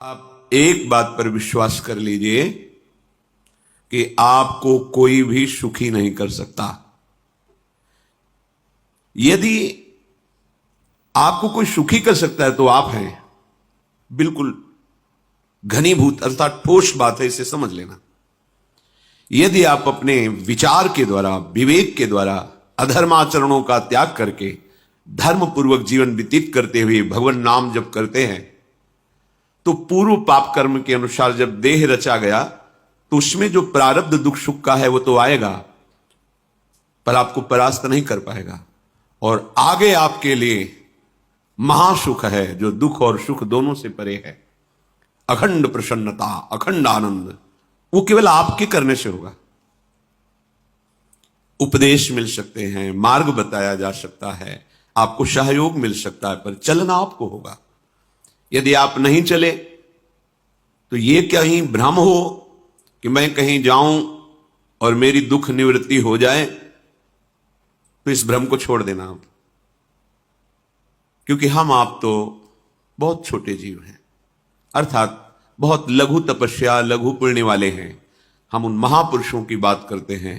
आप एक बात पर विश्वास कर लीजिए कि आपको कोई भी सुखी नहीं कर सकता। यदि आपको कोई सुखी कर सकता है तो आप हैं। बिल्कुल घनीभूत अर्थात ठोस बात है, इसे समझ लेना। यदि आप अपने विचार के द्वारा, विवेक के द्वारा अधर्माचरणों का त्याग करके धर्म पूर्वक जीवन व्यतीत करते हुए भगवान नाम जप करते हैं तो पूर्व पाप कर्म के अनुसार जब देह रचा गया तो उसमें जो प्रारब्ध दुख सुख का है वो तो आएगा, पर आपको परास्त नहीं कर पाएगा। और आगे आपके लिए महासुख है जो दुख और सुख दोनों से परे है। अखंड प्रसन्नता, अखंड आनंद, वो केवल आपके करने से होगा। उपदेश मिल सकते हैं, मार्ग बताया जा सकता है, आपको सहयोग मिल सकता है, पर चलना आपको होगा। यदि आप नहीं चले तो ये कहीं भ्रम हो कि मैं कहीं जाऊं और मेरी दुख निवृत्ति हो जाए, तो इस भ्रम को छोड़ देना आप। क्योंकि हम आप तो बहुत छोटे जीव हैं, अर्थात बहुत लघु तपस्या, लघु पुण्य वाले हैं। हम उन महापुरुषों की बात करते हैं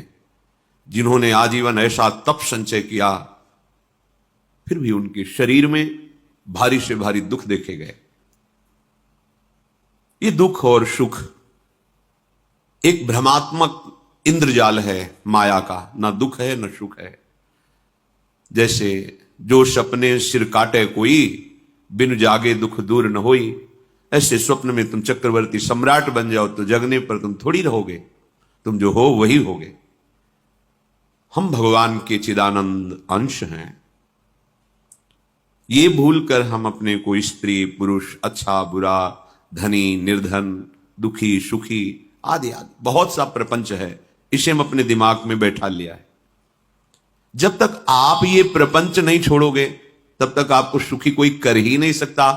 जिन्होंने आजीवन ऐसा तप संचय किया, फिर भी उनके शरीर में भारी से भारी दुख देखे गए। ये दुख और सुख एक भ्रमात्मक इंद्रजाल है माया का, ना दुख है न सुख है। जैसे जो सपने सिर काटे कोई, बिन जागे दुख दूर न होई। ऐसे स्वप्न में तुम चक्रवर्ती सम्राट बन जाओ तो जगने पर तुम थोड़ी रहोगे, तुम जो हो वही होगे। हम भगवान के चिदानंद अंश हैं। ये भूलकर हम अपने को स्त्री पुरुष, अच्छा बुरा, धनी निर्धन, दुखी सुखी आदि आदि बहुत सा प्रपंच है, इसे हम अपने दिमाग में बैठा लिया है। जब तक आप ये प्रपंच नहीं छोड़ोगे तब तक आपको सुखी कोई कर ही नहीं सकता,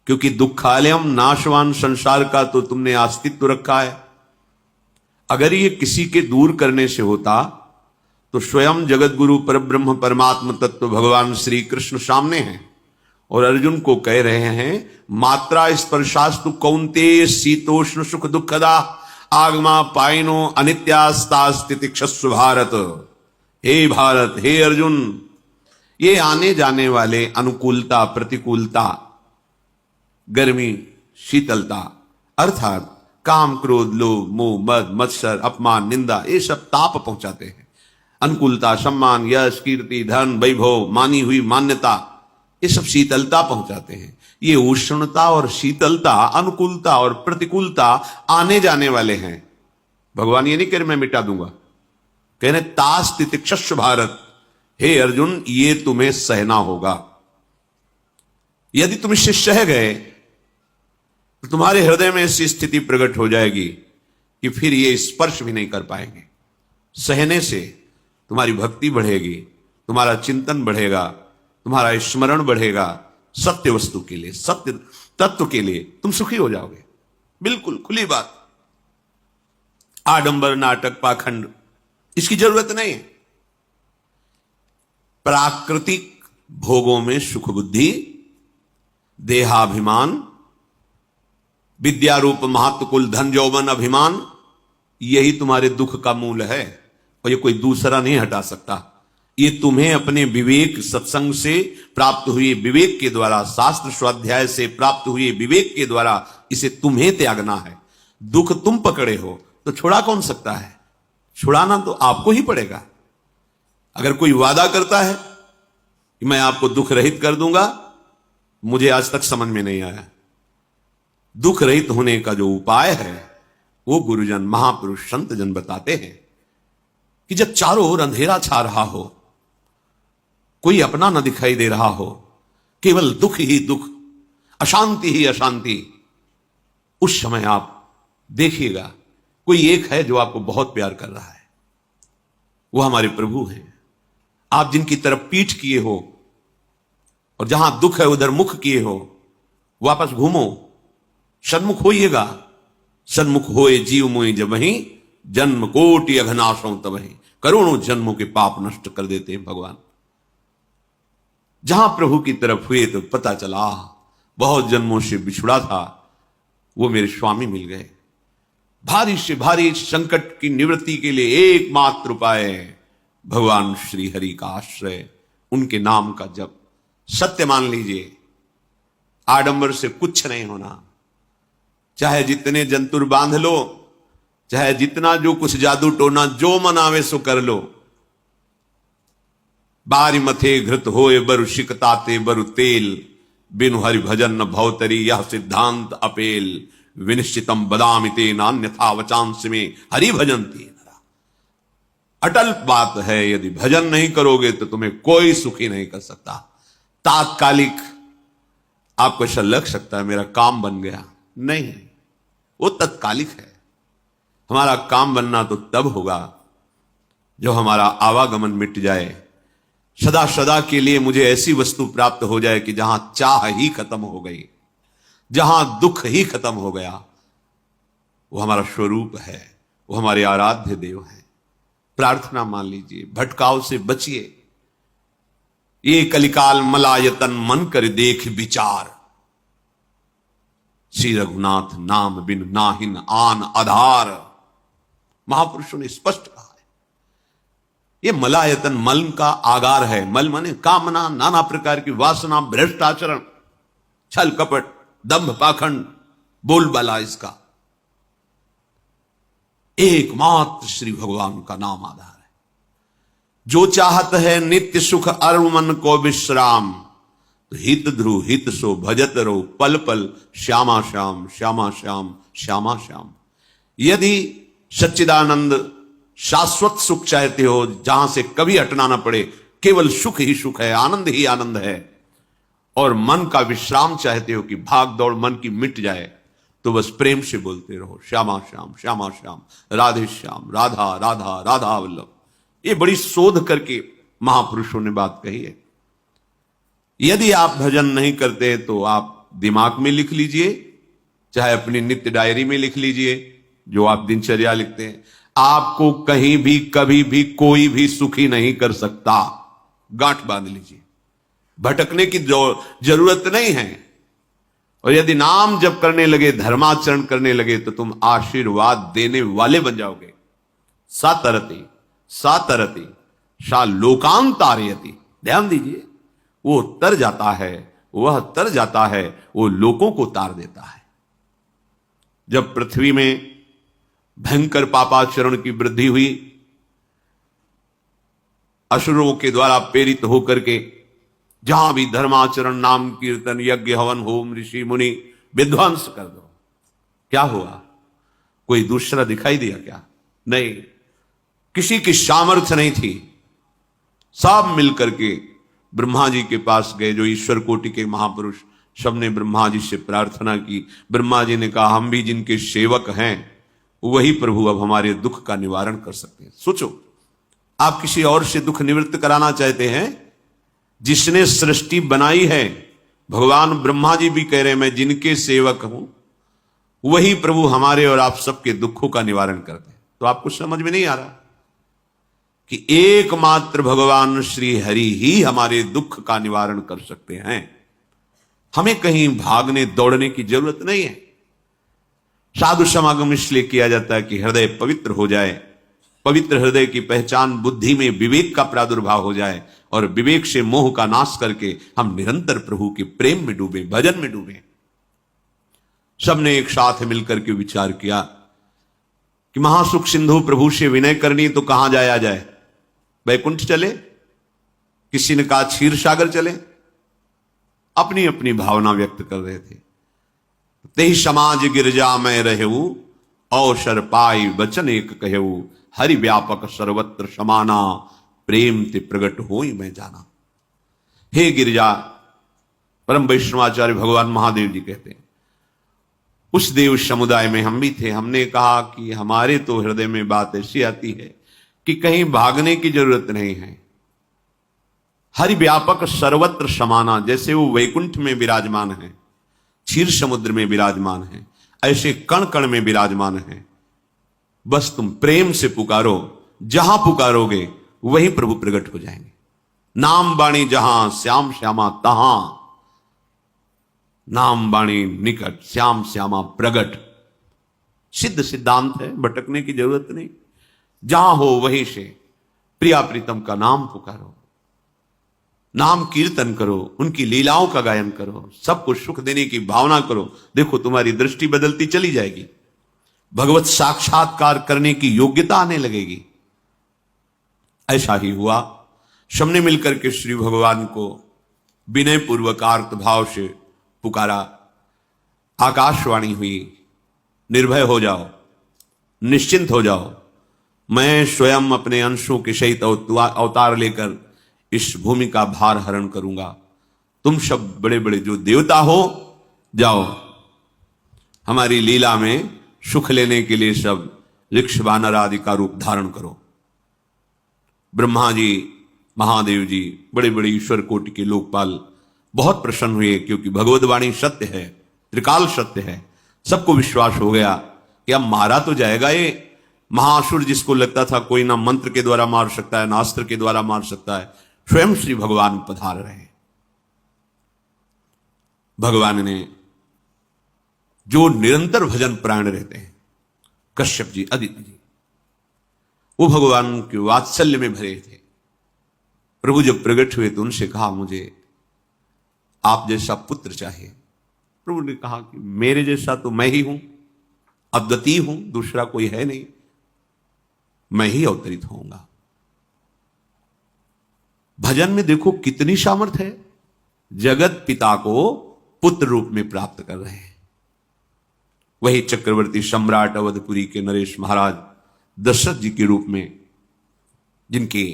क्योंकि दुखालयम नाशवान संसार का तो तुमने अस्तित्व रखा है। अगर ये किसी के दूर करने से होता तो स्वयं जगत गुरु परब्रह्म परमात्म तत्व भगवान श्री कृष्ण सामने हैं और अर्जुन को कह रहे हैं, मात्रा स्पर्शास्तु कौन्तेय शीतोष्ण सुख दुखदा आगमा पाइनो अनित्यास्ता स्थितिक्षस्व भारत। हे भारत, हे अर्जुन, ये आने जाने वाले अनुकूलता प्रतिकूलता, गर्मी शीतलता, अर्थात काम क्रोध लोभ मोह मद मत्सर अपमान निंदा, ये सब ताप पहुंचाते हैं। अनुकूलता सम्मान यश कीर्ति धन वैभव, मानी हुई मान्यता, ये सब शीतलता पहुंचाते हैं। ये उष्णता और शीतलता, अनुकूलता और प्रतिकूलता आने जाने वाले हैं। भगवान ये नहीं कह रहे मैं मिटा दूंगा, कह रहे तास तितिक्षस्व भारत। हे अर्जुन, ये तुम्हें सहना होगा। यदि तुम इससे सह गए तो तुम्हारे हृदय में ऐसी स्थिति प्रकट हो जाएगी कि फिर ये स्पर्श भी नहीं कर पाएंगे। सहने से तुम्हारी भक्ति बढ़ेगी, तुम्हारा चिंतन बढ़ेगा, तुम्हारा स्मरण बढ़ेगा। सत्य वस्तु के लिए, सत्य तत्व के लिए तुम सुखी हो जाओगे। बिल्कुल खुली बात। आडंबर नाटक पाखंड इसकी जरूरत नहीं है। प्राकृतिक भोगों में सुख बुद्धि, देहाभिमान, विद्यारूप महत्व कुल धन यौवन अभिमान, यही तुम्हारे दुख का मूल है और ये कोई दूसरा नहीं हटा सकता। ये तुम्हें अपने विवेक सत्संग से प्राप्त हुए विवेक के द्वारा, शास्त्र स्वाध्याय से प्राप्त हुए विवेक के द्वारा इसे तुम्हें त्यागना है। दुख तुम पकड़े हो तो छुड़ा कौन सकता है? छुड़ाना तो आपको ही पड़ेगा। अगर कोई वादा करता है कि मैं आपको दुख रहित कर दूंगा, मुझे आज तक समझ में नहीं आया। दुख रहित होने का जो उपाय है वो गुरुजन महापुरुष संत जन बताते हैं कि जब चारों ओर अंधेरा छा रहा हो, कोई अपना न दिखाई दे रहा हो, केवल दुख ही दुख, अशांति ही अशांति, उस समय आप देखिएगा कोई एक है जो आपको बहुत प्यार कर रहा है। वो हमारे प्रभु हैं। आप जिनकी तरफ पीठ किए हो और जहां दुख है उधर मुख किए हो, वापस घूमो, सन्मुख होइएगा। सन्मुख होए जीव मोहि जब वहीं, जन्म कोटि अघनाशों तबहि। करोड़ों जन्मों के पाप नष्ट कर देते हैं भगवान। जहां प्रभु की तरफ हुए तो पता चला बहुत जन्मों से बिछुड़ा था, वो मेरे स्वामी मिल गए। भारी से भारी संकट की निवृत्ति के लिए एकमात्र उपाय है भगवान श्री हरि का आश्रय, उनके नाम का जप। सत्य मान लीजिए, आडंबर से कुछ नहीं होना। चाहे जितने जंतुर बांध लो, चाहे जितना जो कुछ जादू टोना जो मन आवे सो कर लो, बारी मथे घृत होए बरु शिकताते बरु तेल, बिनु हरि भजन न भवतरी यह सिद्धांत अपेल, विनिश्चितम बदामिते नान्यथा वचांस में हरि भजंती। अटल बात है, यदि भजन नहीं करोगे तो तुम्हें कोई सुखी नहीं कर सकता। तात्कालिक आपको ऐसा लग सकता है मेरा काम बन गया, नहीं, वो तत्कालिक है। हमारा काम बनना तो तब होगा जो हमारा आवागमन मिट जाए, सदा सदा के लिए मुझे ऐसी वस्तु प्राप्त हो जाए कि जहां चाह ही खत्म हो गई, जहां दुख ही खत्म हो गया। वो हमारा स्वरूप है, वो हमारे आराध्य देव हैं। प्रार्थना मान लीजिए, भटकाव से बचिए। ये कलिकाल मलायतन मन कर देख विचार, श्री रघुनाथ नाम बिन नाहिन आन आधार। महापुरुषों ने स्पष्ट कहा है, ये मलायतन मल का आगार है। मल माने कामना, नाना प्रकार की वासना, भ्रष्ट आचरण, छल कपट, दंभ पाखंड, बोलबाला, इसका एकमात्र श्री भगवान का नाम आधार है। जो चाहत है नित्य सुख अरु मन को विश्राम, तो हित ध्रुव हित सो भजत रहो पल पल, श्यामा श्याम श्यामा श्याम श्यामा श्याम। यदि सच्चिदानंद शाश्वत सुख चाहते हो, जहां से कभी हटना ना पड़े, केवल सुख ही सुख है, आनंद ही आनंद है, और मन का विश्राम चाहते हो कि भाग दौड़ मन की मिट जाए, तो बस प्रेम से बोलते रहो श्यामा श्याम श्यामा श्याम, राधे श्याम, राधा राधा राधा वल्लभ। ये बड़ी शोध करके महापुरुषों ने बात कही है। यदि आप भजन नहीं करते तो आप दिमाग में लिख लीजिए, चाहे अपनी नित्य डायरी में लिख लीजिए, जो आप दिनचर्या लिखते हैं। आपको कहीं भी कभी भी कोई भी सुखी नहीं कर सकता। गांठ बांध लीजिए, भटकने की जरूरत नहीं है। और यदि नाम जप करने लगे, धर्माचरण करने लगे, तो तुम आशीर्वाद देने वाले बन जाओगे। सातरति सातरति सा लोकांतारयति। ध्यान दीजिए, वो तर जाता है, वह तर जाता है, वो लोगों को तार देता है। जब पृथ्वी में भयंकर पापाचरण की वृद्धि हुई, असुरों के द्वारा प्रेरित होकर के जहां भी धर्माचरण, नाम कीर्तन, यज्ञ हवन होम ऋषि मुनि विध्वंस कर दो, क्या हुआ? कोई दूसरा दिखाई दिया क्या? नहीं, किसी की सामर्थ्य नहीं थी। सब मिलकर के ब्रह्मा जी के पास गए, जो ईश्वर कोटि के महापुरुष, सबने ब्रह्मा जी से प्रार्थना की। ब्रह्मा जी ने कहा, हम भी जिनके सेवक हैं, वही प्रभु अब हमारे दुख का निवारण कर सकते हैं। सोचो, आप किसी और से दुख निवृत्त कराना चाहते हैं? जिसने सृष्टि बनाई है, भगवान ब्रह्मा जी भी कह रहे हैं, मैं जिनके सेवक हूं, वही प्रभु हमारे और आप सबके दुखों का निवारण करते हैं। तो आपको समझ में नहीं आ रहा कि एकमात्र भगवान श्री हरि ही हमारे दुख का निवारण कर सकते हैं। हमें कहीं भागने दौड़ने की जरूरत नहीं है। साधु समागम इसलिए किया जाता है कि हृदय पवित्र हो जाए। पवित्र हृदय की पहचान बुद्धि में विवेक का प्रादुर्भाव हो जाए, और विवेक से मोह का नाश करके हम निरंतर प्रभु के प्रेम में डूबे, भजन में डूबे। सबने एक साथ मिलकर के विचार किया कि महासुख सिंधु प्रभु से विनय करनी तो कहां जाया जाए? वैकुंठ चले, किसी ने कहा क्षीर सागर चले। अपनी अपनी भावना व्यक्त कर रहे थे। तेहि समाज गिरजा में रहेऊ, अवसर पाई वचन एक कहेऊ, हरि व्यापक सर्वत्र समाना, प्रेम ते प्रगट होई मैं जाना। हे गिरिजा, परम वैष्णवाचार्य भगवान महादेव जी कहते हैं, उस देव समुदाय में हम भी थे। हमने कहा कि हमारे तो हृदय में बात ऐसी आती है कि कहीं भागने की जरूरत नहीं है। हरि व्यापक सर्वत्र समाना, जैसे वो वैकुंठ में विराजमान है, क्षीर समुद्र में विराजमान है, ऐसे कण कण में विराजमान है। बस तुम प्रेम से पुकारो, जहां पुकारोगे वही प्रभु प्रकट हो जाएंगे। नाम बाणी जहां, श्याम श्यामा तहां। नाम बाणी निकट, श्याम श्यामा प्रगट। सिद्ध सिद्धांत है, भटकने की जरूरत नहीं। जहां हो वहीं से प्रिया प्रीतम का नाम पुकारो, नाम कीर्तन करो, उनकी लीलाओं का गायन करो, सबको सुख देने की भावना करो। देखो तुम्हारी दृष्टि बदलती चली जाएगी, भगवत साक्षात्कार करने की योग्यता आने लगेगी। ऐसा ही हुआ। सबने मिलकर के श्री भगवान को विनय पूर्वक आर्त भाव से पुकारा। आकाशवाणी हुई, निर्भय हो जाओ, निश्चिंत हो जाओ, मैं स्वयं अपने अंशों के सहित अवतार लेकर इस भूमि का भार हरण करूंगा। तुम सब बड़े बड़े जो देवता हो, जाओ हमारी लीला में सुख लेने के लिए सब ऋक्ष वानर आदि का रूप धारण करो। ब्रह्मा जी, महादेव जी, बड़े बड़े ईश्वर कोटि के लोकपाल बहुत प्रसन्न हुए, क्योंकि भगवत वाणी सत्य है, त्रिकाल सत्य है। सबको विश्वास हो गया कि अब मारा तो जाएगा ये महासुर, जिसको लगता था कोई ना मंत्र के द्वारा मार सकता है, ना अस्त्र के द्वारा मार सकता है। स्वयं श्री भगवान पधार रहे। भगवान ने जो निरंतर भजन प्राण रहते हैं, कश्यप जी, अदिति जी, वो भगवान के वात्सल्य में भरे थे। प्रभु जब प्रकट हुए तो उनसे कहा, मुझे आप जैसा पुत्र चाहिए। प्रभु ने कहा कि मेरे जैसा तो मैं ही हूं, अद्वितीय हूं, दूसरा कोई है नहीं, मैं ही अवतरित होऊंगा। भजन में देखो कितनी सामर्थ्य है। जगत पिता को पुत्र रूप में प्राप्त कर रहे हैं। वही चक्रवर्ती सम्राट अवधपुरी के नरेश महाराज दशरथ जी के रूप में, जिनके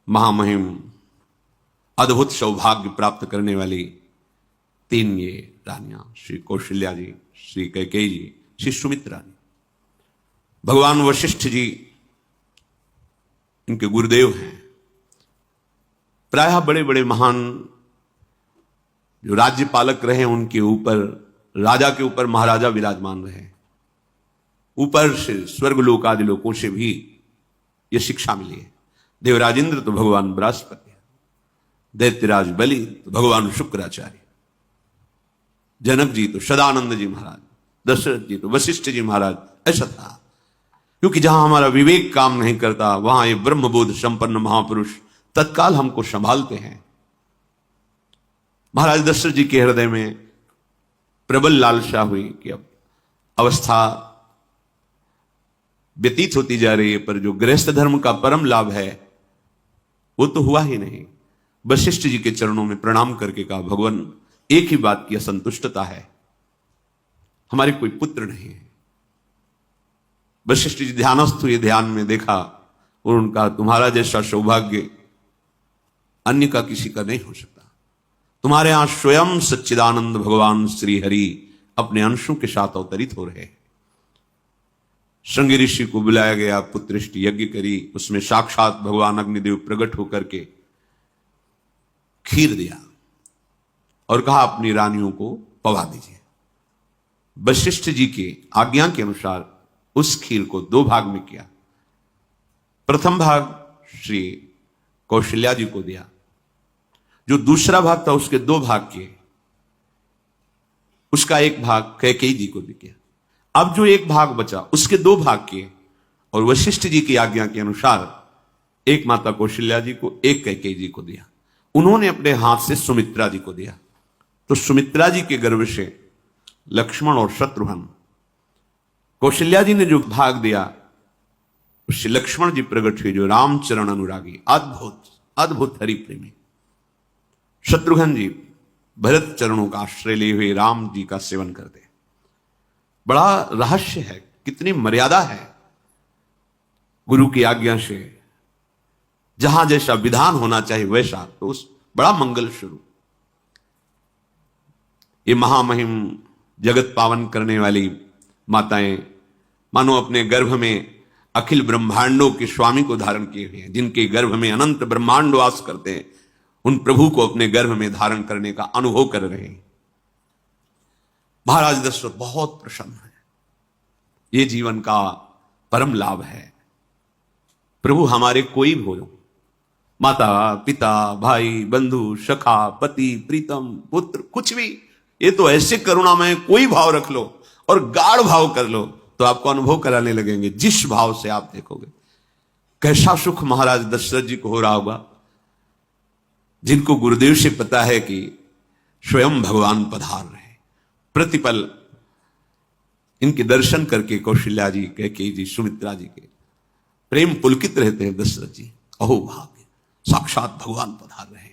महामहिम अद्भुत सौभाग्य प्राप्त करने वाली तीन ये रानियां, श्री कौशल्या जी, श्री कैकेयी जी, श्री सुमित्रा जी। भगवान वशिष्ठ जी इनके गुरुदेव हैं। प्रायः बड़े बड़े महान जो राज्य पालक रहे, उनके ऊपर, राजा के ऊपर महाराजा विराजमान रहे। ऊपर से स्वर्गलोक आदि लोकों से भी यह शिक्षा मिली है। देवराजेंद्र तो भगवान बृहस्पति, दैत्यराज बलि तो भगवान शुक्राचार्य, जनक जी तो सदानंद जी महाराज, दशरथ जी तो वशिष्ठ जी महाराज। ऐसा था, क्योंकि जहां हमारा विवेक काम नहीं करता, वहां ये ब्रह्मबोध संपन्न महापुरुष तत्काल हमको संभालते हैं। महाराज दशरथ जी के हृदय में प्रबल लालसा हुई कि अब अवस्था व्यतीत होती जा रही है, पर जो गृहस्थ धर्म का परम लाभ है वो तो हुआ ही नहीं। वशिष्ठ जी के चरणों में प्रणाम करके कहा, भगवान एक ही बात की असंतुष्टता है, हमारे कोई पुत्र नहीं है। वशिष्ठ जी ध्यानस्थ हुए, ध्यान में देखा और उनका, तुम्हारा जैसा सौभाग्य अन्य का किसी का नहीं हो सकता। तुम्हारे यहां स्वयं सच्चिदानंद भगवान श्री हरि अपने अंशों के साथ अवतरित हो रहे हैं। श्रृंगी ऋषि को बुलाया गया, पुत्रिष्टि यज्ञ करी, उसमें साक्षात भगवान अग्निदेव प्रकट होकर के खीर दिया और कहा अपनी रानियों को पवा दीजिए। वशिष्ठ जी के आज्ञा के अनुसार उस खीर को दो भाग में किया। प्रथम भाग श्री कौशल्या जी को दिया, जो दूसरा भाग था उसके दो भाग किए, उसका एक भाग कैकेयी जी को भी किया। अब जो एक भाग बचा उसके दो भाग किए और वशिष्ठ जी की आज्ञा के अनुसार एक माता कौशल्या जी को, एक कैकेयी जी को दिया। उन्होंने अपने हाथ से सुमित्रा जी को दिया। तो सुमित्रा जी के गर्भ से लक्ष्मण और शत्रुघ्न, कौशल्या जी ने जो भाग दिया उससे लक्ष्मण जी प्रकट हुए, जो रामचरण अनुरागी, अद्भुत अद्भुत हरि प्रेमी। शत्रुघ्न जी भरत चरणों का आश्रय लिए हुए राम जी का सेवन करते हैं। बड़ा रहस्य है, कितनी मर्यादा है। गुरु की आज्ञा से जहां जैसा विधान होना चाहिए वैसा, तो उस बड़ा मंगल स्वरूप ये महामहिम जगत पावन करने वाली माताएं मानो अपने गर्भ में अखिल ब्रह्मांडों के स्वामी को धारण किए हुए हैं। जिनके गर्भ में अनंत ब्रह्मांड वास करते हैं, उन प्रभु को अपने गर्भ में धारण करने का अनुभव कर रहे हैं। महाराज दशरथ बहुत प्रसन्न है। ये जीवन का परम लाभ है। प्रभु हमारे कोई भी हो, माता पिता भाई बंधु सखा पति प्रीतम पुत्र, कुछ भी, ये तो ऐसे करुणा में कोई भाव रख लो और गाढ़ भाव कर लो तो आपको अनुभव कराने लगेंगे। जिस भाव से आप देखोगे कैसा सुख महाराज दशरथ जी को हो रहा होगा, जिनको गुरुदेव से पता है कि स्वयं भगवान पधार रहे। प्रतिपल इनके दर्शन करके कौशल्या जी, कैकेयी जी, सुमित्रा जी के प्रेम पुलकित रहते हैं। दशरथ जी अहो भाग्य, साक्षात भगवान पधार रहे।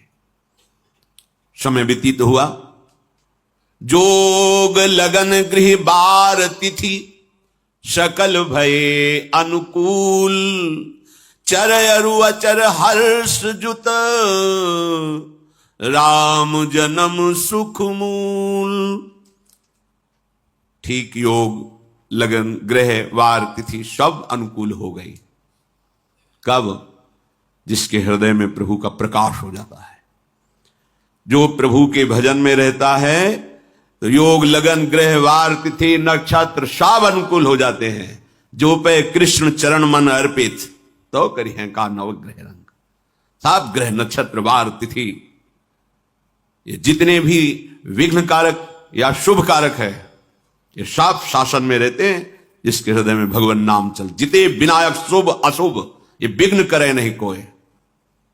समय व्यतीत हुआ, जोग लगन गृह बार तिथि सकल भये अनुकूल, चर अरु अचर हर्ष जुत राम जन्म सुख मूल। ठीक योग लगन ग्रह वार तिथि सब अनुकूल हो गई। कब? जिसके हृदय में प्रभु का प्रकाश हो जाता है, जो प्रभु के भजन में रहता है, तो योग लगन ग्रह वार तिथि नक्षत्र सब अनुकूल हो जाते हैं। जो पे कृष्ण चरण मन अर्पित तो करी है का नवग्रह रंग। सब ग्रह नक्षत्र वार तिथि ये जितने भी विघ्न कारक या शुभ कारक है, ये सब शासन में रहते हैं। जिसके हृदय में भगवान नाम चल, जिते विनायक शुभ अशुभ ये विघ्न करे नहीं कोई,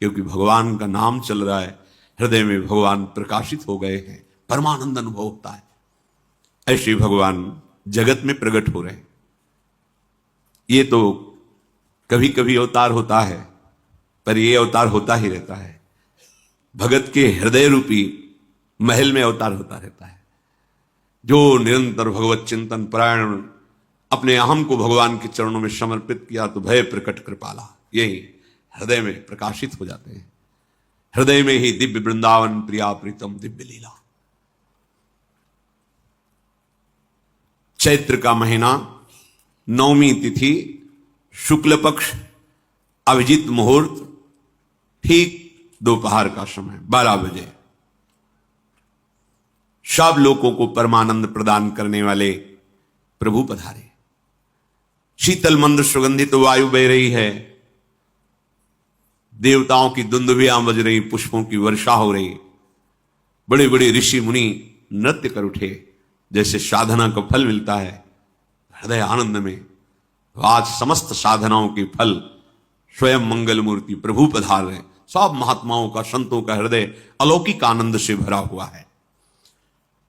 क्योंकि भगवान का नाम चल रहा है, हृदय में भगवान प्रकाशित हो गए हैं, परमानंद अनुभव होता है। ऐसे भगवान जगत में प्रकट हो रहे हैं। ये तो कभी कभी अवतार होता है, पर ये अवतार होता ही रहता है। भगत के हृदय रूपी महल में अवतार होता रहता है। जो निरंतर भगवत चिंतन परायण अपने अहम को भगवान के चरणों में समर्पित किया तो भय प्रकट कृपाला, यही हृदय में प्रकाशित हो जाते हैं। हृदय में ही दिव्य वृंदावन प्रिया प्रीतम दिव्य लीला। चैत्र का महीना, नवमी तिथि, शुक्ल पक्ष, अभिजीत मुहूर्त, ठीक दोपहर का समय 12 बजे। सब लोगों को परमानंद प्रदान करने वाले प्रभु पधारे। शीतल मंद सुगंधित वायु बह रही है, देवताओं की दुंदुभियां बज रही, पुष्पों की वर्षा हो रही। बड़े बड़े ऋषि मुनि नृत्य कर उठे, जैसे साधना का फल मिलता है हृदय आनंद में। आज समस्त साधनाओं के फल स्वयं मंगल मूर्ति प्रभु पधार रहे। सब महात्माओं का, संतों का हृदय अलौकिक आनंद से भरा हुआ है।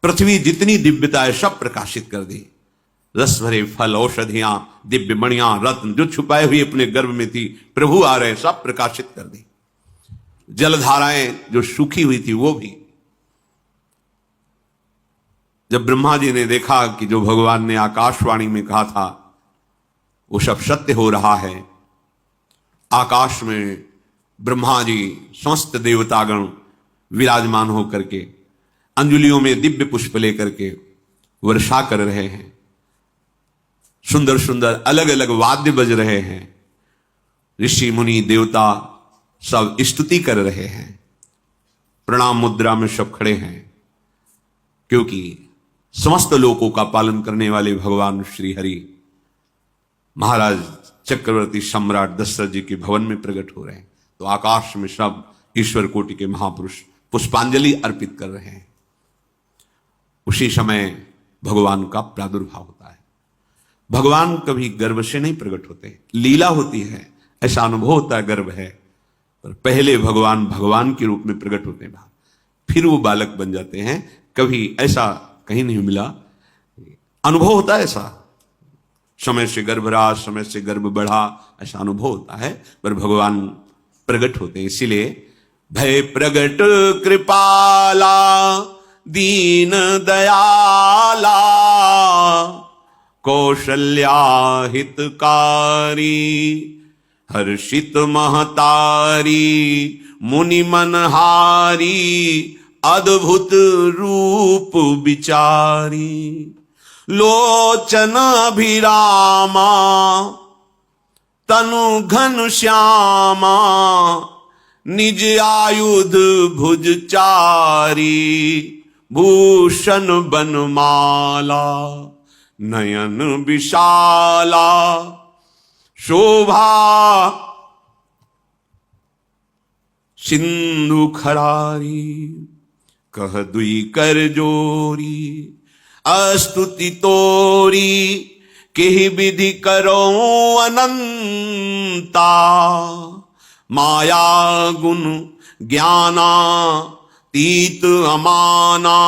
पृथ्वी जितनी दिव्यता है सब प्रकाशित कर दी। रस भरे फल, औषधियां, दिव्य मणियां, रत्न जो छुपाए हुए अपने गर्भ में थी, प्रभु आ रहे, सब प्रकाशित कर दी। जलधाराएं जो सूखी हुई थी वो भी। जब ब्रह्मा जी ने देखा कि जो भगवान ने आकाशवाणी में कहा था वो सब सत्य हो रहा है, आकाश में ब्रह्मा जी समस्त देवतागण विराजमान होकर के अंजलियों में दिव्य पुष्प लेकर के वर्षा कर रहे हैं। सुंदर सुंदर अलग अलग वाद्य बज रहे हैं। ऋषि मुनि देवता सब स्तुति कर रहे हैं। प्रणाम मुद्रा में सब खड़े हैं, क्योंकि समस्त लोकों का पालन करने वाले भगवान श्री हरि महाराज चक्रवर्ती सम्राट दशरथ जी के भवन में प्रकट हो रहे हैं। तो आकाश में सब ईश्वर कोटि के महापुरुष पुष्पांजलि अर्पित कर रहे हैं। उसी समय भगवान का प्रादुर्भाव होता है। भगवान कभी गर्भ से नहीं प्रकट होते, लीला होती है, ऐसा अनुभव होता है गर्भ है, पर पहले भगवान भगवान के रूप में प्रकट होते हैं, फिर वो बालक बन जाते हैं। कभी ऐसा कहीं नहीं मिला, अनुभव होता है ऐसा। समय से गर्भ रहा, समय से गर्भ बढ़ा, ऐसा अनुभव होता है, पर भगवान प्रकट होते हैं। इसीलिए भय प्रगट कृपाला दीन दयाला कौशल्या हितकारी हर्षित महतारी मुनि मनहारी अद्भुत रूप विचारी लोचन अभिरामा तनु घन श्यामा निज आयुध भुज चारी भूषण बनमाला नयन विशाला शोभा सिंधु खरारी कह दुई कर जोरी अस्तुति तोरी केहि विधि करो अनंता माया गुण ज्ञाना तीत अमाना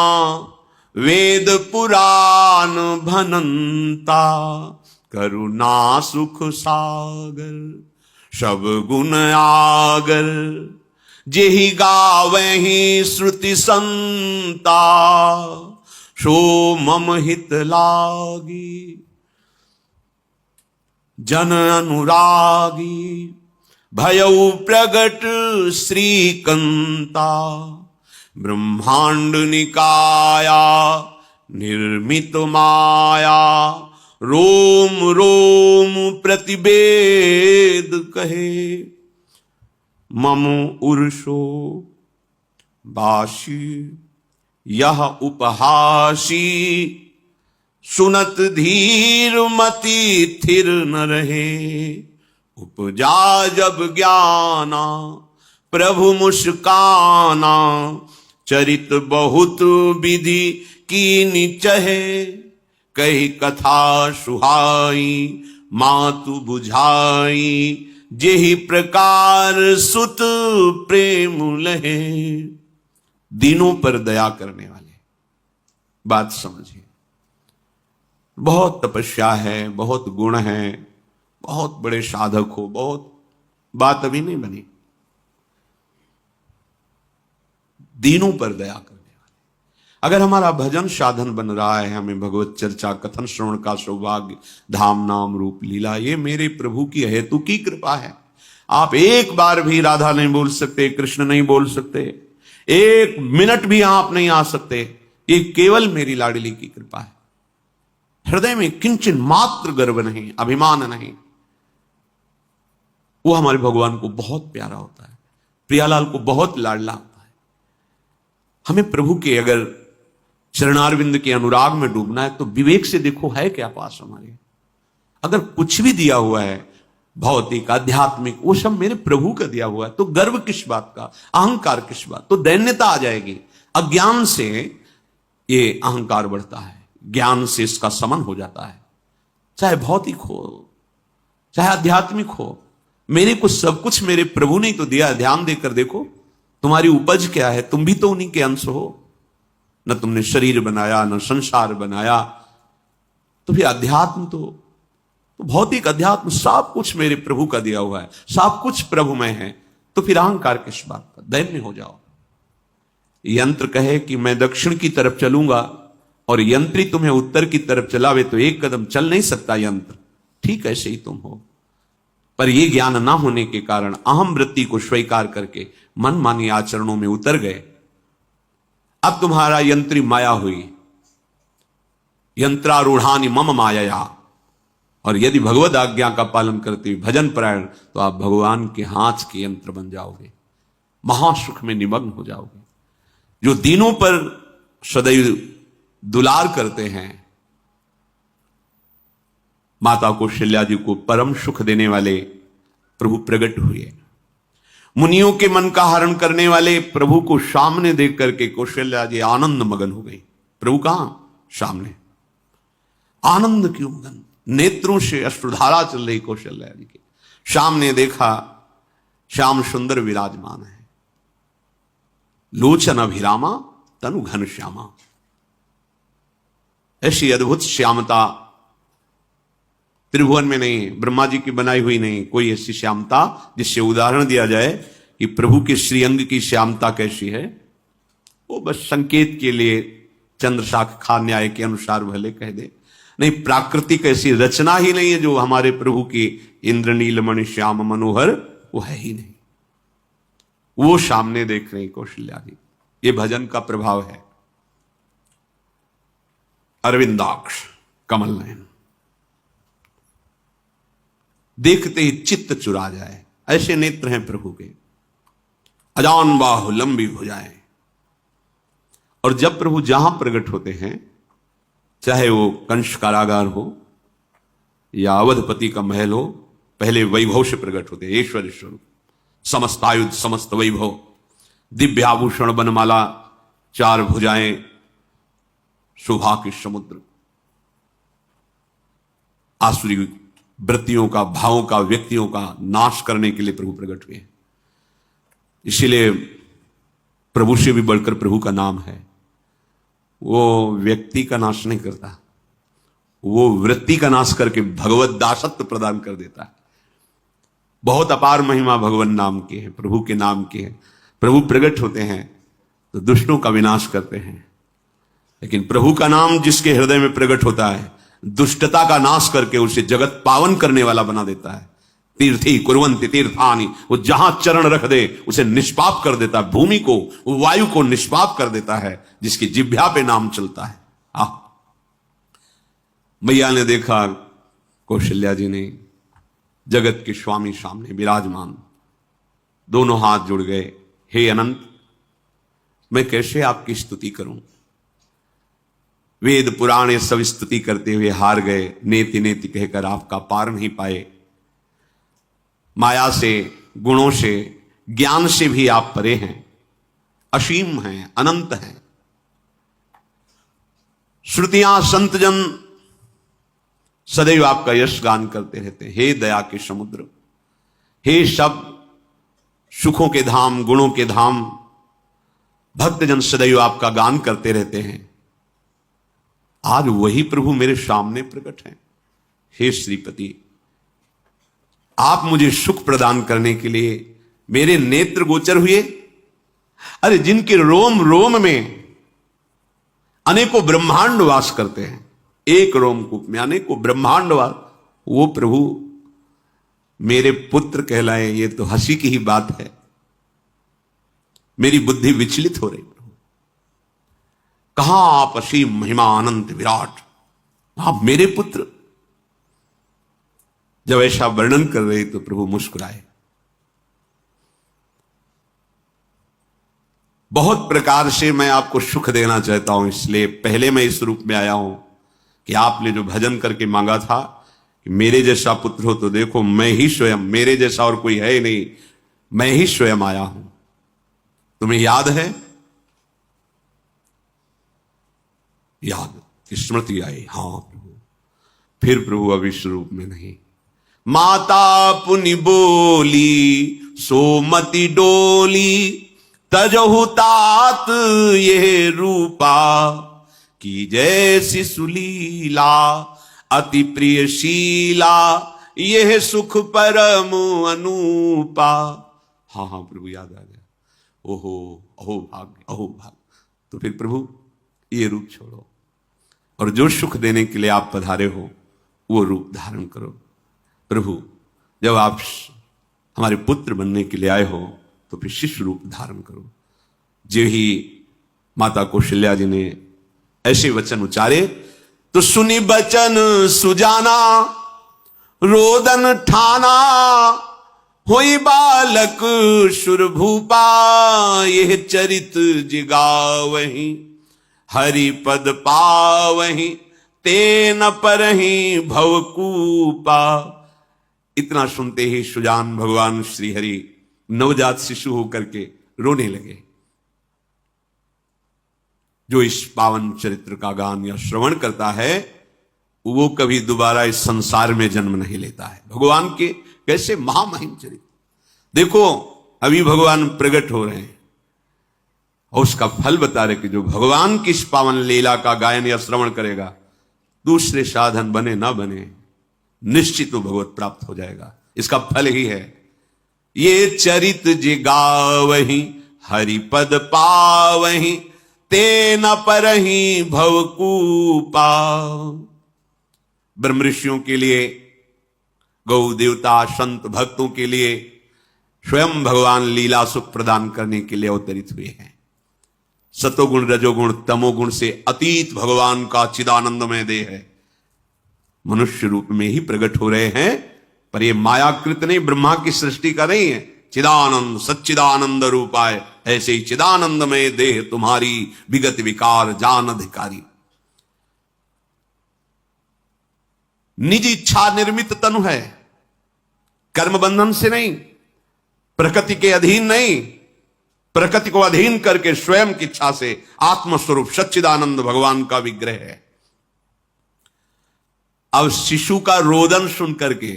वेद पुराण भनंता करुणा सुख सागर सब गुण आगर जेहि गावहि श्रुति संता सो मम हित लागी जन अनुरागी भयउ प्रगट श्रीकंता ब्रह्मांड निकाया निर्मित माया रोम रोम प्रतिवेद कहे मम उर्षो बाशी यह उपहासी सुनत धीर मति थिर न रहे उपजा जब ज्ञाना प्रभु मुस्काना चरित बहुत विधि कीनी चहे कही कथा सुहाई मातु बुझाई जेहि प्रकार सुत प्रेम लहे। दीनों पर दया करने वाले, बात समझिए। बहुत तपस्या है, बहुत गुण है, बहुत बड़े साधक हो, बहुत बात अभी नहीं बनी। दीनों पर दया करने वाले। अगर हमारा भजन साधन बन रहा है, हमें भगवत चर्चा कथन श्रवण का सौभाग्य, धाम नाम रूप लीला, ये मेरे प्रभु की हेतु की कृपा है। आप एक बार भी राधा नहीं बोल सकते, कृष्ण नहीं बोल सकते, एक मिनट भी आप नहीं आ सकते, ये केवल मेरी लाडली की कृपा है। हृदय में किंचन मात्र गर्व नहीं, अभिमान नहीं। वो हमारे भगवान को बहुत प्यारा होता है, प्रियालाल को बहुत लाडला होता है। हमें प्रभु के अगर चरणारविंद के अनुराग में डूबना है तो विवेक से देखो है क्या पास हमारे। अगर कुछ भी दिया हुआ है भौतिक आध्यात्मिक, वो सब मेरे प्रभु का दिया हुआ है, तो गर्व किस बात का, अहंकार किस बात, तो दैन्यता आ जाएगी। अज्ञान से ये अहंकार बढ़ता है, ज्ञान से इसका समन हो जाता है। चाहे भौतिक हो चाहे आध्यात्मिक हो, मेरे को सब कुछ मेरे प्रभु ने तो दिया। ध्यान देकर देखो तुम्हारी उपज क्या है, तुम भी तो उन्हीं के अंश हो। न तुमने शरीर बनाया, न संसार बनाया, तो फिर अध्यात्म तो भौतिक अध्यात्म सब कुछ मेरे प्रभु का दिया हुआ है, सब कुछ प्रभु में है, तो फिर अहंकार किस बात का, दैन्य हो जाओ। यंत्र कहे कि मैं दक्षिण की तरफ चलूंगा और यंत्री तुम्हें उत्तर की तरफ चलावे तो एक कदम चल नहीं सकता यंत्र, ठीक ऐसे ही तुम हो। पर यह ज्ञान ना होने के कारण अहम वृत्ति को स्वीकार करके मनमानी आचरणों में उतर गए। अब तुम्हारा यंत्री माया हुई, यंत्रारूढ़ानि मम माया। और यदि भगवद आज्ञा का पालन करते हुए भजन परायण, तो आप भगवान के हाथ के यंत्र बन जाओगे, महासुख में निमग्न हो जाओगे। जो दीनों पर सदैव दुलार करते हैं, माता कौशल्या जी को परम सुख देने वाले प्रभु प्रकट हुए। मुनियों के मन का हरण करने वाले प्रभु को सामने देख करके कौशल्या जी आनंद मगन हो गई। प्रभु कहां? सामने। आनंद क्यों मगन? नेत्रों से अश्रुधारा चल रही कौशल्या जी के सामने देखा, श्याम सुंदर विराजमान है, लोचन अभिरामा तनु घन श्यामा। ऐसी अद्भुत श्यामता त्रिभुवन में नहीं, ब्रह्मा जी की बनाई हुई नहीं कोई ऐसी श्यामता जिससे उदाहरण दिया जाए कि प्रभु के श्रीअंग की श्यामता कैसी है। वो बस संकेत के लिए चंद्रशाखा न्याय के अनुसार भले कह दे, नहीं प्राकृतिक ऐसी रचना ही नहीं है जो हमारे प्रभु की इंद्रनीलमणि श्याम मनोहर, वो है ही नहीं। वो सामने देख रही कौशल्या जी। ये भजन का प्रभाव है। अरविंदाक्ष कमल नयन, देखते ही चित्त चुरा जाए, ऐसे नेत्र हैं प्रभु के। अजान बाहु लंबी भुजाएं। और जब प्रभु जहां प्रकट होते हैं, चाहे वो कंस कारागार हो या अवधपति का महल हो, पहले वैभव से प्रकट होते हैं। ऐश्वर्य स्वरूप, समस्त आयुध, समस्त वैभव, दिव्य आभूषण, बनमाला, चार भुजाएं, शोभा के समुद्र, आसुरी वृत्तियों का, भावों का, व्यक्तियों का नाश करने के लिए प्रभु प्रकट हुए हैं। इसीलिए प्रभु से भी बढ़कर प्रभु का नाम है। वो व्यक्ति का नाश नहीं करता, वो वृत्ति का नाश करके भगवत दासत्व प्रदान कर देता है। बहुत अपार महिमा भगवान नाम की है, प्रभु के नाम की है। प्रभु प्रकट होते हैं तो दुष्टों का विनाश करते हैं, लेकिन प्रभु का नाम जिसके हृदय में प्रकट होता है दुष्टता का नाश करके उसे जगत पावन करने वाला बना देता है। तीर्थी कुर्वन्ति तीर्थानि, वो जहां चरण रख दे उसे निष्पाप कर देता है। भूमि को, वायु को निष्पाप कर देता है जिसकी जिह्वा पे नाम चलता है। मैया ने देखा, कौशल्या जी ने, जगत के स्वामी सामने विराजमान, दोनों हाथ जुड़ गए। हे अनंत, मैं कैसे आपकी स्तुति करूं? वेद पुराण ये सब स्तुति करते हुए हार गए। नेति नेति कहकर आपका पार नहीं पाए। माया से, गुणों से, ज्ञान से भी आप परे हैं, असीम हैं, अनंत हैं। श्रुतियां, संतजन सदैव आपका यश गान करते रहते हैं। हे दया के समुद्र, हे सब सुखों के धाम, गुणों के धाम, भक्तजन सदैव आपका गान करते रहते हैं। आज वही प्रभु मेरे सामने प्रकट हैं। हे श्रीपति, आप मुझे सुख प्रदान करने के लिए मेरे नेत्र गोचर हुए। अरे जिनके रोम रोम में अनेकों ब्रह्मांड वास करते हैं, एक रोमकूप में अनेकों ब्रह्मांड वास, वो प्रभु मेरे पुत्र कहलाए, ये तो हंसी की ही बात है। मेरी बुद्धि विचलित हो रही। प्रभु कहां आप असीम महिमा अनंत विराट, आप मेरे पुत्र। जब ऐसा वर्णन कर रहे तो प्रभु मुस्कुराए। बहुत प्रकार से मैं आपको सुख देना चाहता हूं, इसलिए पहले मैं इस रूप में आया हूं कि आपने जो भजन करके मांगा था कि मेरे जैसा पुत्र हो, तो देखो मैं ही स्वयं, मेरे जैसा और कोई है ही नहीं, मैं ही स्वयं आया हूं। तुम्हें याद है? याद, स्मृति आई। हां प्रभु। फिर प्रभु अब इस रूप में नहीं। माता पुनि बोली सोमति डोली, तजहु तात ये रूपा, की जैसी सुलीला अति प्रियशीला, यह सुख परम अनूपा। हाँ हाँ प्रभु, याद आ गया। ओहो, अहो भाग्य, अहो भाग्य। तो फिर प्रभु ये रूप छोड़ो और जो सुख देने के लिए आप पधारे हो वो रूप धारण करो। प्रभु जब आप हमारे पुत्र बनने के लिए आए हो तो फिर शिष्य रूप धारण करो। जो ही माता कौशल्या जी ने ऐसे वचन उच्चारे तो सुनी बचन सुजाना, रोदन ठाना, होई बालक सुरभूपा, यह चरित जिगावहीं, हरि पद पावहीं, तेन परहीं भवकूपा। इतना सुनते ही सुजान भगवान श्री हरि नवजात शिशु होकर के रोने लगे। जो इस पावन चरित्र का गान या श्रवण करता है वो कभी दोबारा इस संसार में जन्म नहीं लेता है। भगवान के कैसे महामहिम चरित्र देखो, अभी भगवान प्रकट हो रहे हैं और उसका फल बता रहे कि जो भगवान की इस पावन लीला का गायन या श्रवण करेगा, दूसरे साधन बने ना बने, निश्चित वो भगवत प्राप्त हो जाएगा। इसका फल ही है ये चरित जिगावहीं, हरि पद पावहीं, तेन परहीं भवकूपा। ब्रह्म ऋषियों के लिए, गौ देवता, संत भक्तों के लिए स्वयं भगवान लीला सुख प्रदान करने के लिए अवतरित हुए हैं। सतोगुण, रजोगुण, तमोगुण से अतीत भगवान का चिदानंदमय देह है, मनुष्य रूप में ही प्रकट हो रहे हैं। पर ये मायाकृत नहीं, ब्रह्मा की सृष्टि का नहीं है। चिदानंद सच्चिदानंद रूपाय, ऐसे ही चिदानंदमय देह तुम्हारी विगत विकार जान अधिकारी। निज इच्छा निर्मित तनु है, कर्म बंधन से नहीं, प्रकृति के अधीन नहीं, प्रकृति को अधीन करके स्वयं की इच्छा से आत्मस्वरूप सच्चिदानंद भगवान का विग्रह है। अब शिशु का रोदन सुन करके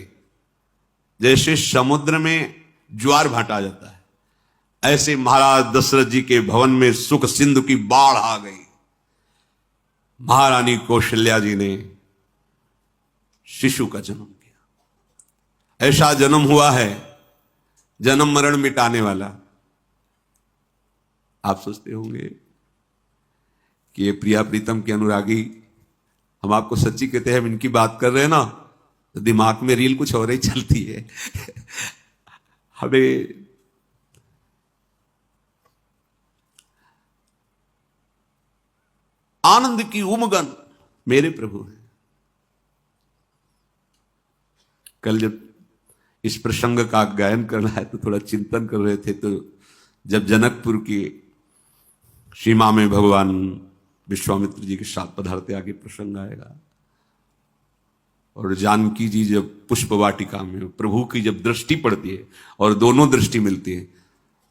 जैसे समुद्र में ज्वार भाटा आ जाता है, ऐसे महाराज दशरथ जी के भवन में सुख सिंधु की बाढ़ आ गई। महारानी कौशल्या जी ने शिशु का जन्म किया। ऐसा जन्म हुआ है जन्म मरण मिटाने वाला। आप सोचते होंगे कि ये प्रिया प्रीतम के अनुरागी, हम आपको सच्ची कहते हैं, हम इनकी बात कर रहे हैं ना तो दिमाग में रील कुछ और ही चलती है। हमें आनंद की उमगन मेरे प्रभु है। कल जब इस प्रसंग का गायन करना है तो थोड़ा चिंतन कर रहे थे, तो जब जनकपुर की सीमा में भगवान विश्वामित्र जी के साथ पधारते आगे प्रसंग आएगा, और जानकी जी जब पुष्प वाटिका में प्रभु की जब दृष्टि पड़ती है और दोनों दृष्टि मिलती है,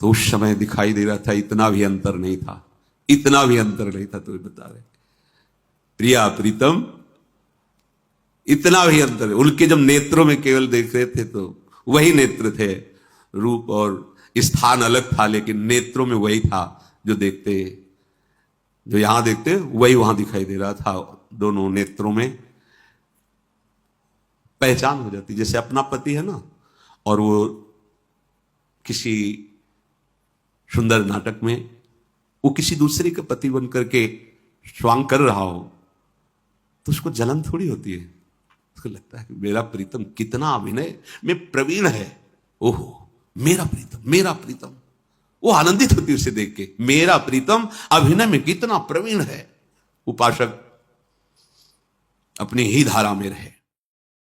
तो उस समय दिखाई दे रहा था इतना भी अंतर नहीं था, इतना भी अंतर नहीं था। तो बता रहे प्रिया प्रीतम, इतना भी अंतर, उनके जब नेत्रों में केवल देख रहे थे तो वही नेत्र थे, रूप और स्थान अलग था, लेकिन नेत्रों में वही था जो देखते, जो यहां देखते वही वहां दिखाई दे रहा था। दोनों नेत्रों में पहचान हो जाती, जैसे अपना पति है ना, और वो किसी सुंदर नाटक में वो किसी दूसरे का पति बन करके स्वांग कर रहा हो तो उसको जलन थोड़ी होती है, उसको लगता है कि मेरा प्रीतम कितना अभिनय में प्रवीण है, ओहो मेरा प्रीतम, मेरा प्रीतम। वो आनंदित होती है उसे देख के, मेरा प्रीतम अभिनय में कितना प्रवीण है। उपासक अपनी ही धारा में रहे।